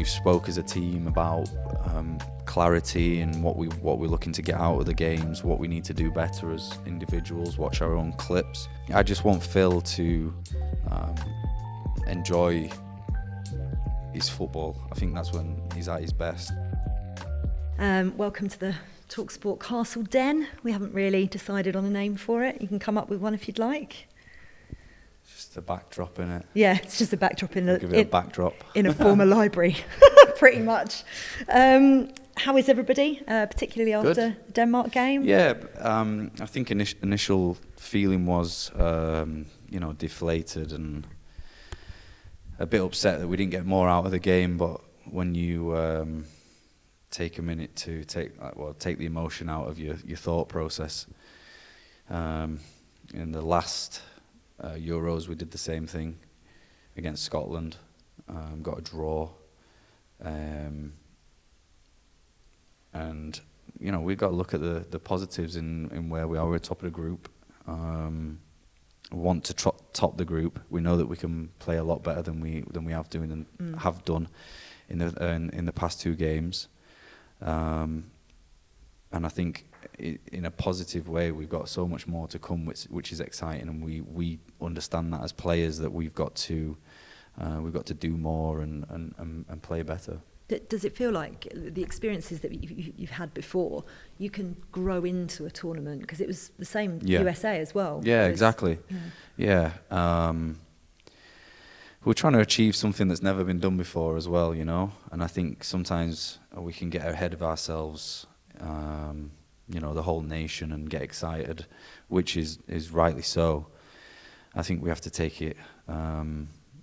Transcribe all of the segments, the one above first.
we've spoke as a team about clarity and what we're looking to get out of the games, what we need to do better as individuals, watch our own clips. I just want Phil to enjoy his football. I think that's when he's at his best. Welcome to the talkSPORT Castle Den. We haven't really decided on a name for it. You can come up with one if you'd like. Just a backdrop in it. Yeah, it's just a backdrop in a backdrop in a former library, pretty much. How is everybody, particularly after the Denmark game? Yeah, I think initial feeling was, deflated and a bit upset that we didn't get more out of the game. But when you take a minute to take the emotion out of your thought process, in the last Euros we did the same thing against Scotland, got a draw. And we've got to look at the positives in where we are. We're top of the group. Want to top the group. We know that we can play a lot better than we have done in the past two games. And I think in a positive way, we've got so much more to come, which is exciting, and we understand that as players that we've got to do more and play better. Does it feel like the experiences that you've had before, you can grow into a tournament? Because it was the same USA as well. Yeah, exactly. Yeah. We're trying to achieve something that's never been done before as well, and I think sometimes we can get ahead of ourselves, the whole nation, and get excited, which is rightly so. I think we have to take it,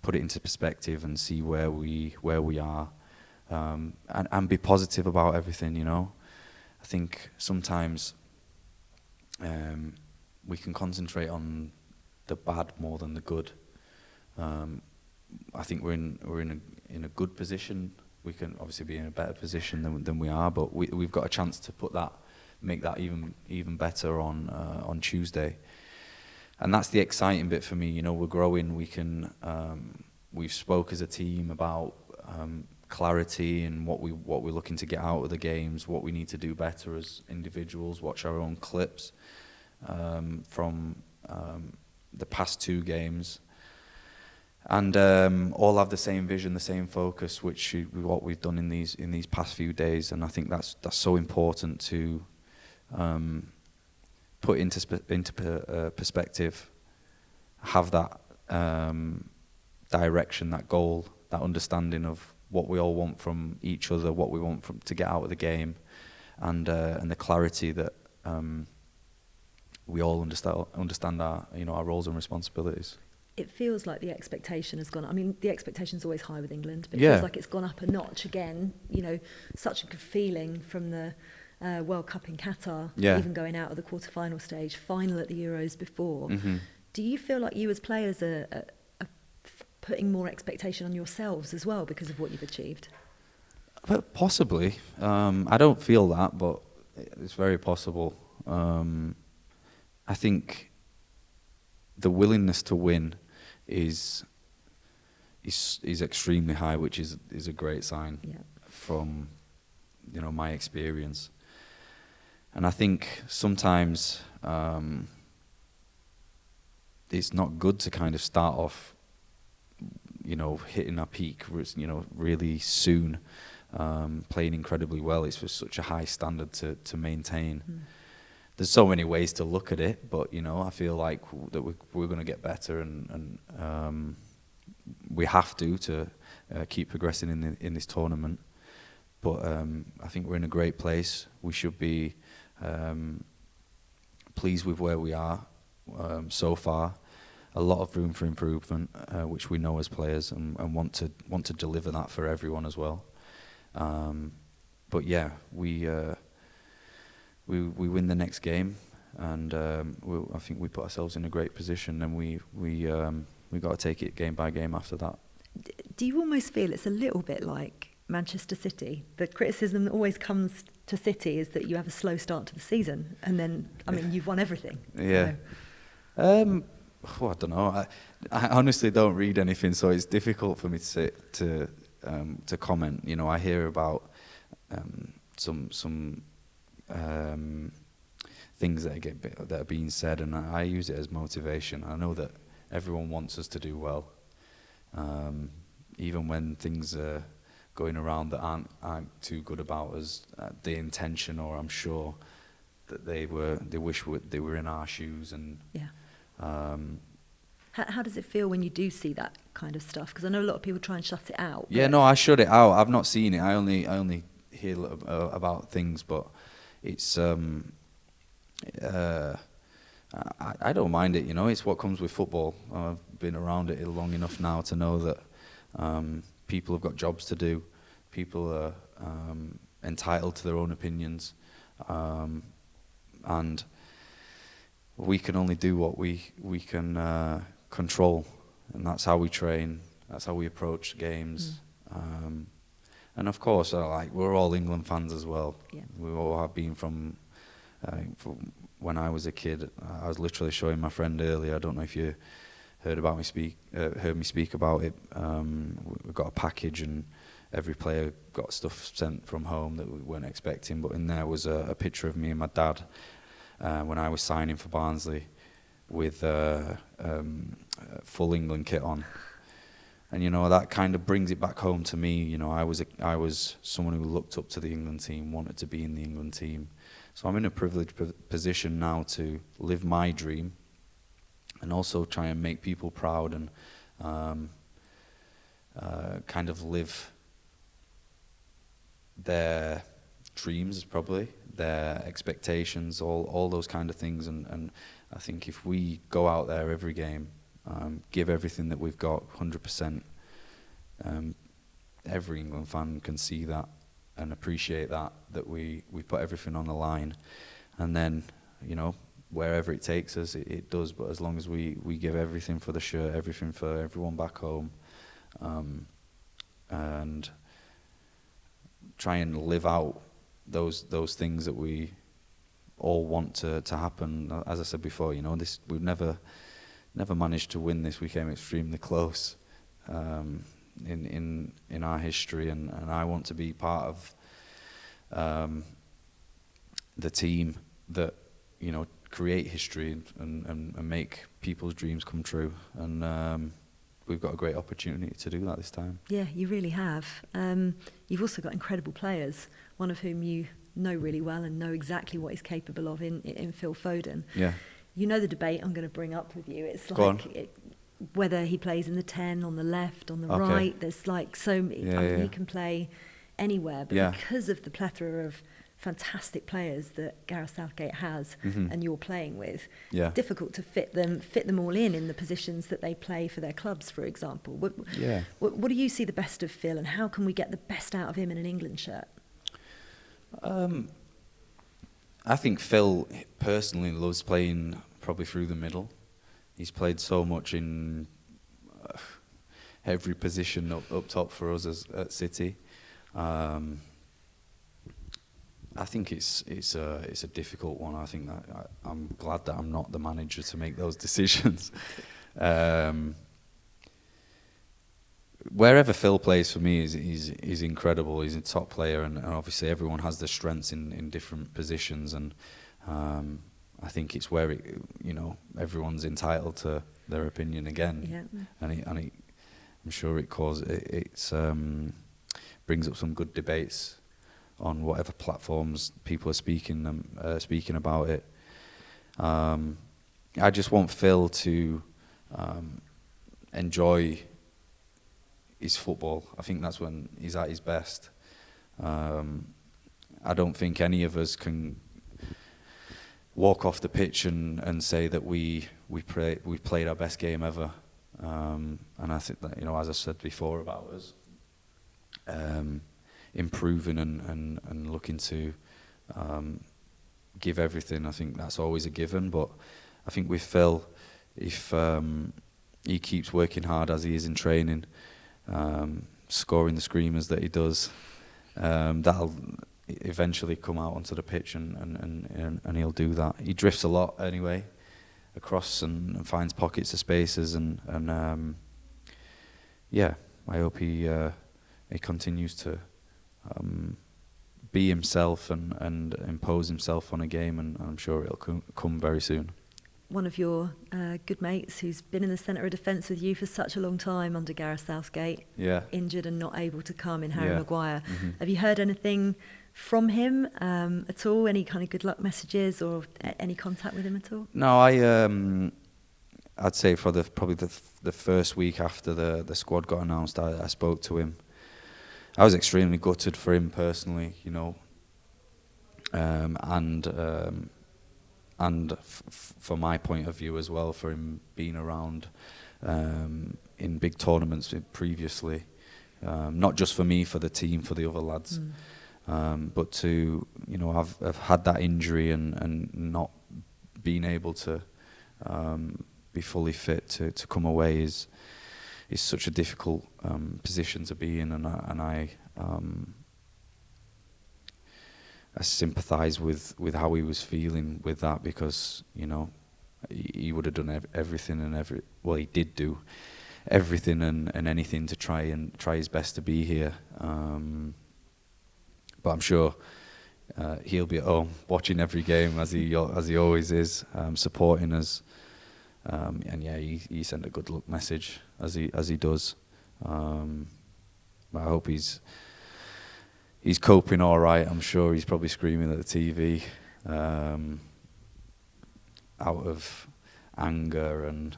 put it into perspective and see where we are. And be positive about everything, I think sometimes we can concentrate on the bad more than the good. I think we're in a good position. We can obviously be in a better position than we are, but we've got a chance to make that even better on Tuesday. And that's the exciting bit for me. We're growing. We've spoke as a team about clarity and what we're looking to get out of the games, what we need to do better as individuals, watch our own clips from the past two games, and all have the same vision, the same focus, which is what we've done in these past few days. And I think that's so important to put into perspective, have that direction, that goal, that understanding of what we all want from each other, what we want to get out of the game, and the clarity that we all understand our roles and responsibilities. It feels like the expectation has gone up. I mean, the expectation's always high with England, but it feels like it's gone up a notch again. Such a good feeling from the World Cup in Qatar, even going out of the quarter-final stage, final at the Euros before. Mm-hmm. Do you feel like you as players are putting more expectation on yourselves as well because of what you've achieved? Possibly. I don't feel that, but it's very possible. I think the willingness to win is extremely high, which is a great sign from my experience. And I think sometimes it's not good to kind of start off hitting our peak, really soon, playing incredibly well. It's for such a high standard to maintain. There's so many ways to look at it, but I feel like that we're going to get better, and we have to keep progressing in this tournament. But I think we're in a great place. We should be pleased with where we are so far. A lot of room for improvement, which we know as players, and want to deliver that for everyone as well. But yeah, we win the next game, and I think we put ourselves in a great position, and we got to take it game by game after that. Do you almost feel it's a little bit like Manchester City? The criticism that always comes to City is that you have a slow start to the season, and then you've won everything. Yeah. I don't know. I honestly don't read anything, so it's difficult for me to to comment. You know, I hear about some things that are being said, and I use it as motivation. I know that everyone wants us to do well, even when things are going around that aren't too good about us. The intention, or I'm sure that they wish they were in our shoes, and How does it feel when you do see that kind of stuff? Because I know a lot of people try and shut it out. Yeah, no, I shut it out. I've not seen it. I only hear about things, but it's I don't mind it. You know, it's what comes with football. I've been around it long enough now to know that people have got jobs to do. People are entitled to their own opinions, and we can only do what we can control, and that's how we train. That's how we approach games. And of course, like, we're all England fans as well. Yeah. We all have been from when I was a kid. I was literally showing my friend earlier. I don't know if you heard me speak about it. We got a package, and every player got stuff sent from home that we weren't expecting. But in there was a picture of me and my dad when I was signing for Barnsley with full England kit on. And, you know, that kind of brings it back home to me. You know, I was someone who looked up to the England team, wanted to be in the England team. So I'm in a privileged position now to live my dream, and also try and make people proud, and kind of live their dreams, probably their expectations, all those kind of things. And I think if we go out there every game, give everything that we've got, 100%, every England fan can see that and appreciate that we put everything on the line. And then, you know, wherever it takes us, it does. But as long as we give everything for the shirt, everything for everyone back home, and try and live out those things that we all want to happen. As I said before, you know, we've never managed to win this. We came extremely close in our history, and I want to be part of the team that, you know, create history and make people's dreams come true. And we've got a great opportunity to do that this time. Yeah, you really have. You've also got incredible players, one of whom you know really well and know exactly what he's capable of in Phil Foden. Yeah. You know the debate I'm going to bring up with you. It's like whether he plays in the 10, on the left, on the right. There's like so many. He can play anywhere, but because of the plethora of fantastic players that Gareth Southgate has and you're playing with, it's difficult to fit them all in the positions that they play for their clubs, for example. What do you see the best of Phil, and how can we get the best out of him in an England shirt? I think Phil personally loves playing probably through the middle. He's played so much in every position up top for us at City. I think it's a difficult one. I think that I'm glad that I'm not the manager to make those decisions. Wherever Phil plays for me is incredible. He's a top player, and obviously everyone has their strengths in different positions, and I think it's where everyone's entitled to their opinion again. And I'm sure it brings up some good debates on whatever platforms people are speaking about it. I just want Phil to enjoy his football. I think that's when he's at his best. I don't think any of us can walk off the pitch and say that we played our best game ever. And I think that, as I said before about us improving and looking to give everything, I think that's always a given. But I think with Phil, if he keeps working hard as he is in training, scoring the screamers that he does, that'll eventually come out onto the pitch, and he'll do that. He drifts a lot anyway across and finds pockets of spaces, and I hope he he continues to be himself and impose himself on a game, and I'm sure it'll come very soon. One of your good mates who's been in the centre of defence with you for such a long time under Gareth Southgate, injured and not able to come, in Harry Maguire. Mm-hmm. Have you heard anything from him at all? Any kind of good luck messages or any contact with him at all? No, I'd say for probably the first week after the squad got announced, I spoke to him. I was extremely gutted for him personally, you know, and for my point of view as well, for him being around in big tournaments previously, not just for me, for the team, for the other lads, but to, you know, have had that injury and not being able to be fully fit to come away is such a difficult position to be in, and I sympathise with how he was feeling with that, because, you know, he would have done everything he did do everything and anything to try his best to be here. But I'm sure he'll be at home watching every game as he always is, supporting us. And yeah, he sent a good luck message as he does. I hope he's coping all right. I'm sure he's probably screaming at the TV out of anger and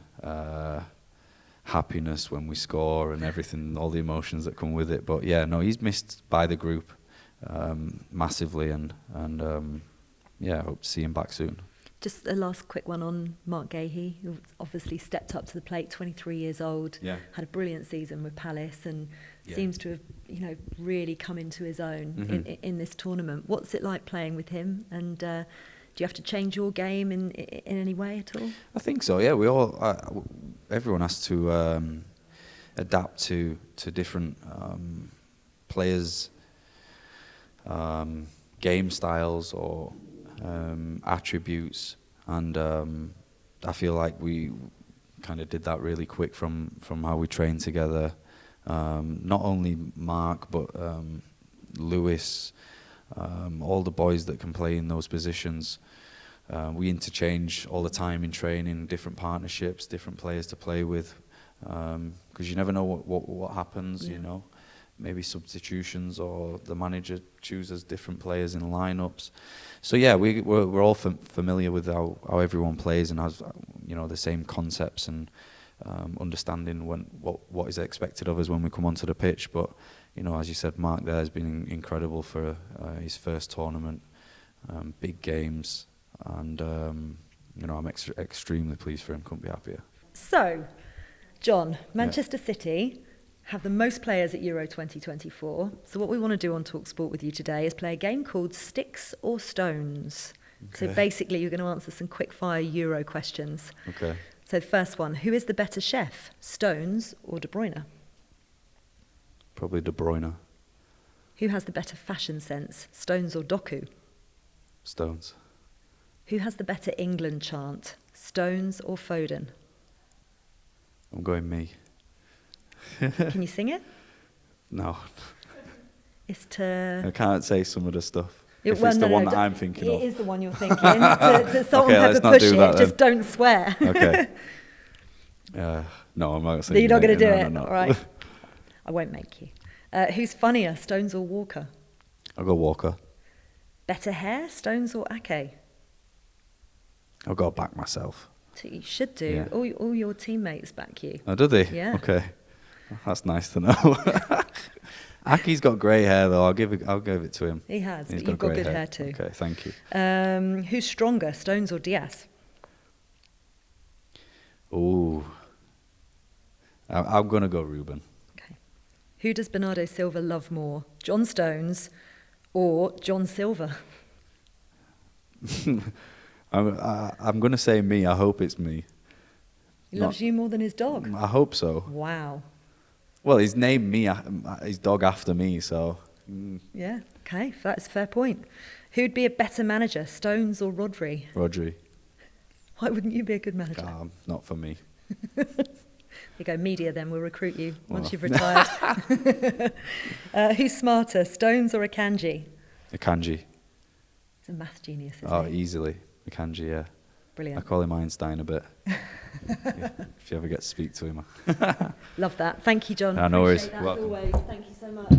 happiness when we score and everything, all the emotions that come with it. But yeah, no, he's missed by the group massively, and yeah, I hope to see him back soon. Just a last quick one on Mark Gahey, who obviously stepped up to the plate, 23 years old, had a brilliant season with Palace, and seems to have, you know, really come into his own in this tournament. What's it like playing with him, and do you have to change your game in any way at all? I think so. Yeah, we all, everyone has to adapt to different players' game styles or attributes, and I feel like we kind of did that really quick from how we trained together. Not only Mark, but Lewis, all the boys that can play in those positions. We interchange all the time in training, different partnerships, different players to play with, because you never know what happens, you know. Maybe substitutions, or the manager chooses different players in lineups. So yeah, we're all familiar with how everyone plays and has, you know, the same concepts and understanding what is expected of us when we come onto the pitch. But, you know, as you said, Mark there has been incredible for his first tournament, big games, and you know, I'm extremely pleased for him. Couldn't be happier. So, John, Manchester City have the most players at Euro 2024. So what we want to do on talkSPORT with you today is play a game called Sticks or Stones. Okay. So basically you're going to answer some quick fire Euro questions. Okay. So the first one, who is the better chef, Stones or De Bruyne? Probably De Bruyne. Who has the better fashion sense, Stones or Doku? Stones. Who has the better England chant, Stones or Foden? I'm going me. Can you sing it? No. It's to... I can't say some of the stuff. If it's the one that I'm thinking of. It is the one you're thinking. To Salt and Pepper Push It, then. Just don't swear. Okay. No, I'm not saying. You're not going to do it? No. All right. I won't make you. Who's funnier, Stones or Walker? I'll go Walker. Better hair, Stones or Ake? I'll go back myself. So you should do. Yeah. All your teammates back you. Oh, do they? Yeah. Okay. That's nice to know. Aki's got grey hair though. I'll give it to him. He has. But you've got good hair too. Okay, thank you. Who's stronger, Stones or Diaz? Ooh. I'm gonna go Ruben. Okay. Who does Bernardo Silva love more, John Stones or John Silva? I'm gonna say me. I hope it's me. He loves you more than his dog? I hope so. Wow. Well, he's named me his dog after me, so. Yeah. Okay, that's a fair point. Who'd be a better manager, Stones or Rodri? Rodri. Why wouldn't you be a good manager? Not for me. You go media, then we'll recruit you once you've retired. Who's smarter, Stones or Akanji? Akanji. He's a math genius, isn't he? Easily. Akanji, yeah. Brilliant. I call him Einstein a bit. if you ever get to speak to him. Love that. Thank you, John. No worries. Appreciate that as always. Thank you so much.